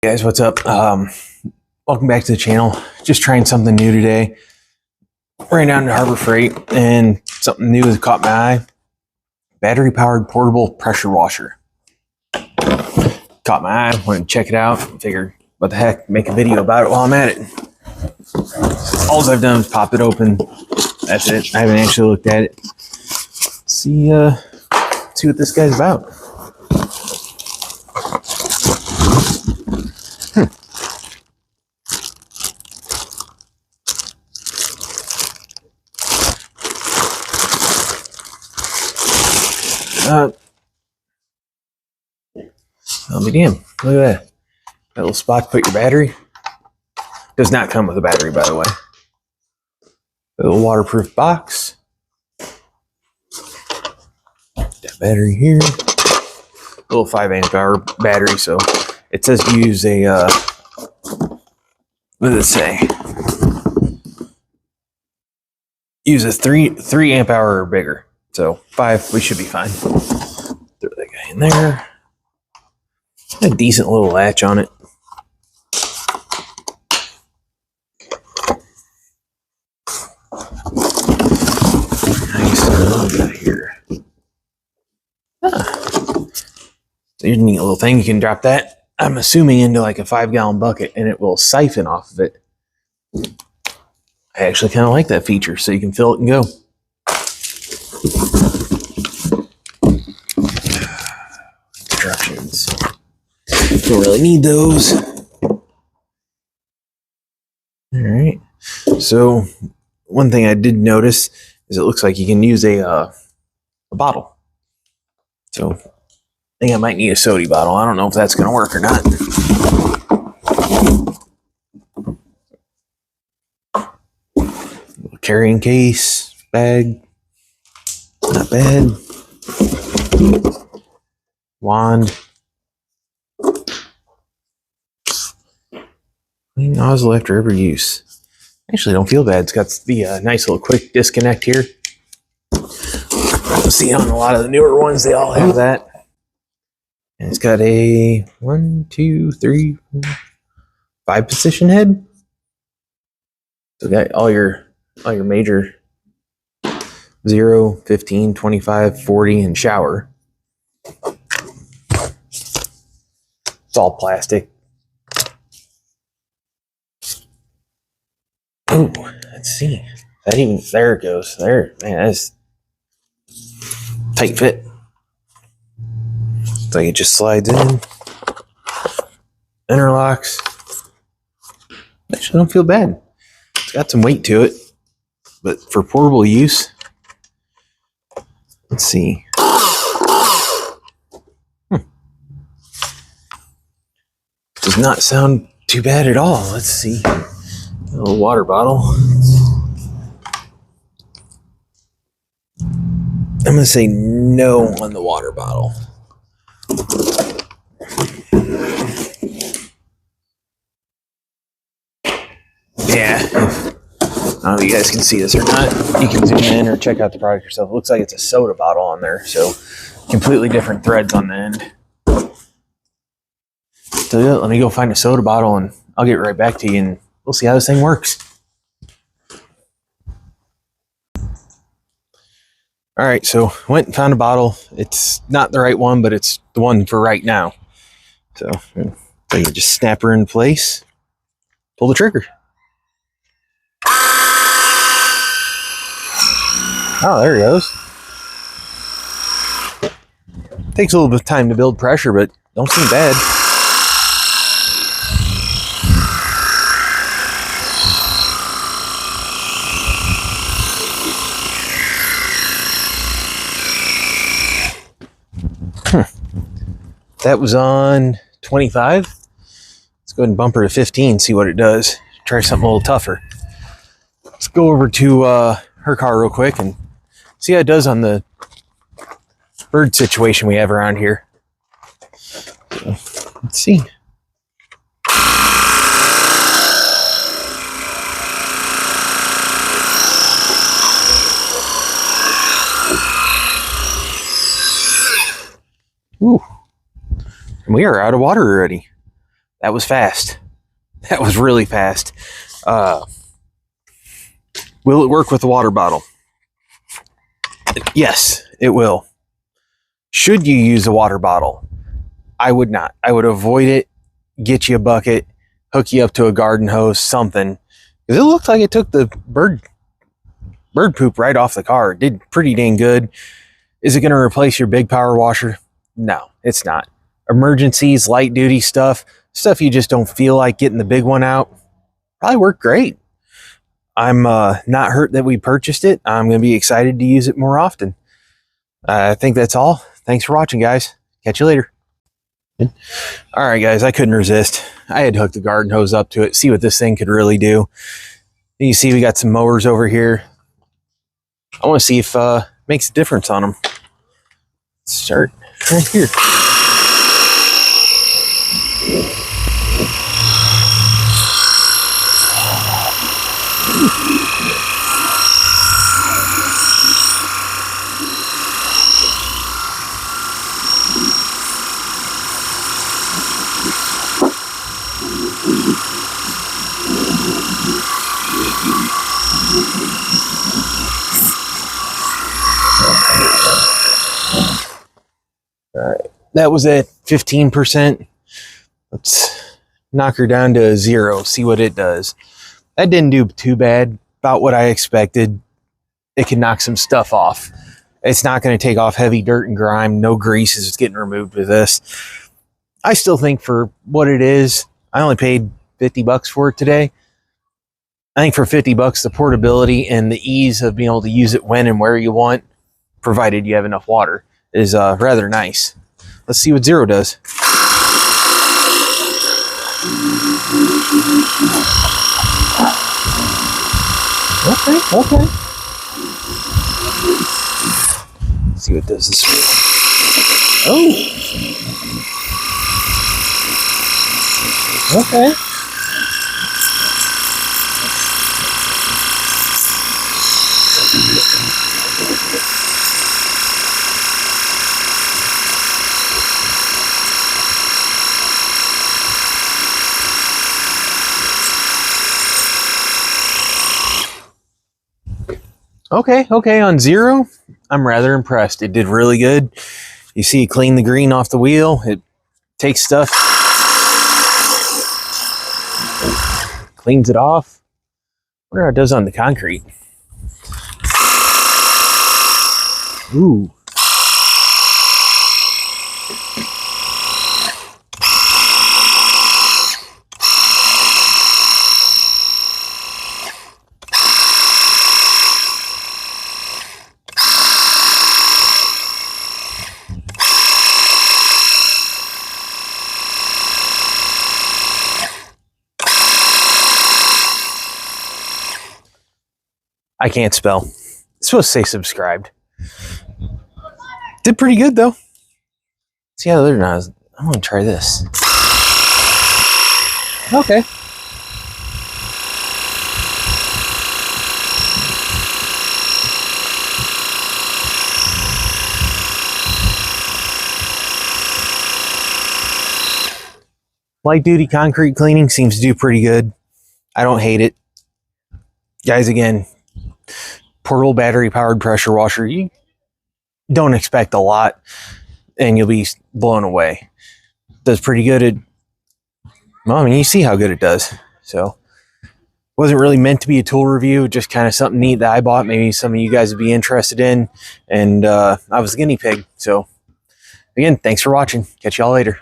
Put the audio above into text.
Guys, what's up? Welcome back to the channel. Just trying something new today. Ran down to Harbor Freight and something new has caught my eye. Battery powered portable pressure washer. Caught my eye, wanted to check it out. Figured, what the heck, make a video about it while I'm at it. All I've done is pop it open. That's it. I haven't actually looked at it. See what this guy's about. I'll be damned. Look at that. That little spot to put your battery. Does not come with a battery, by the way. A little waterproof box. That battery here. A little 5 amp hour battery, so it says use a what does it say? Use a 3 amp hour or bigger. So 5, we should be fine. Throw that guy in there. A decent little latch on it. Nice. What we got here? There's a neat little thing. You can drop that, I'm assuming, into like a 5-gallon bucket and it will siphon off of it. I actually kind of like that feature, so you can fill it and go. Instructions. Don't really need those. Alright. So, one thing I did notice is it looks like you can use a bottle. So, I think I might need a soda bottle. I don't know if that's going to work or not. Little carrying case, bag. Not bad. Wand. Clean nozzle after every use. Actually, don't feel bad. It's got the nice little quick disconnect here. You'll see on a lot of the newer ones, they all have that. And it's got a 1, 2, 3, 4, 5 position head. So got all your major 0, 15, 25, 40, and shower. It's all plastic. Oh, let's see. That even, there it goes. There, man, that's tight fit. It's like it just slides in, interlocks. Actually, don't feel bad. It's got some weight to it, but for portable use, let's see. Does not sound too bad at all. Let's see. A little water bottle. I'm going to say no on the water bottle. Yeah. I don't know if you guys can see this or not. You can zoom in or check out the product yourself. It looks like it's a soda bottle on there. So completely different threads on the end. So yeah, let me go find a soda bottle and I'll get right back to you and we'll see how this thing works. All right, so went and found a bottle. It's not the right one, but it's the one for right now. So you just snap her in place, pull the trigger. Oh, there it goes. Takes a little bit of time to build pressure, but don't seem bad. That was on 25. Let's go ahead and bump her to 15, see what it does. Try something a little tougher. Let's go over to her car real quick and see how it does on the bird situation we have around here. So, let's see. Ooh. And we are out of water already. That was fast. That was really fast. Will it work with the water bottle? Yes, it will. Should you use a water bottle? I would not. I would avoid it. Get you a bucket, hook you up to a garden hose, something. Because it looked like it took the bird poop right off the car. It did pretty dang good. Is it going to replace your big power washer? No, it's not. Emergencies, light duty stuff you just don't feel like getting the big one out, probably worked great. I'm not hurt that we purchased it. I'm going to be excited to use it more often. I think that's all. Thanks for watching, guys. Catch you later. All right, guys, I couldn't resist. I had hooked the garden hose up to it, see what this thing could really do. You see we got some mowers over here. I want to see if it makes a difference on them. Let's start right here. All right, that was at 15%. Let's knock her down to 0, see what it does. That didn't do too bad, about what I expected. It can knock some stuff off. It's not going to take off heavy dirt and grime. No grease is getting removed with this. I still think for what it is, I only paid $50 for it today. I think for $50, the portability and the ease of being able to use it when and where you want, provided you have enough water, is rather nice. Let's see what 0 does. Okay. Let's see what does this for. Oh. Okay. Okay, on 0, I'm rather impressed. It did really good. You see it clean the green off the wheel. It takes stuff, cleans it off. I wonder how it does on the concrete. Ooh. I can't spell. It's supposed to say subscribed. Did pretty good though. See how the other nozzle. I'm gonna try this. Okay. Light duty concrete cleaning seems to do pretty good. I don't hate it. Guys, again, portable battery powered pressure washer, you don't expect a lot and you'll be blown away. Does pretty good at, well, I mean, you see how good it does. So wasn't really meant to be a tool review, just kind of something neat that I bought. Maybe some of you guys would be interested in. And I was the guinea pig. So again, thanks for watching. Catch y'all later.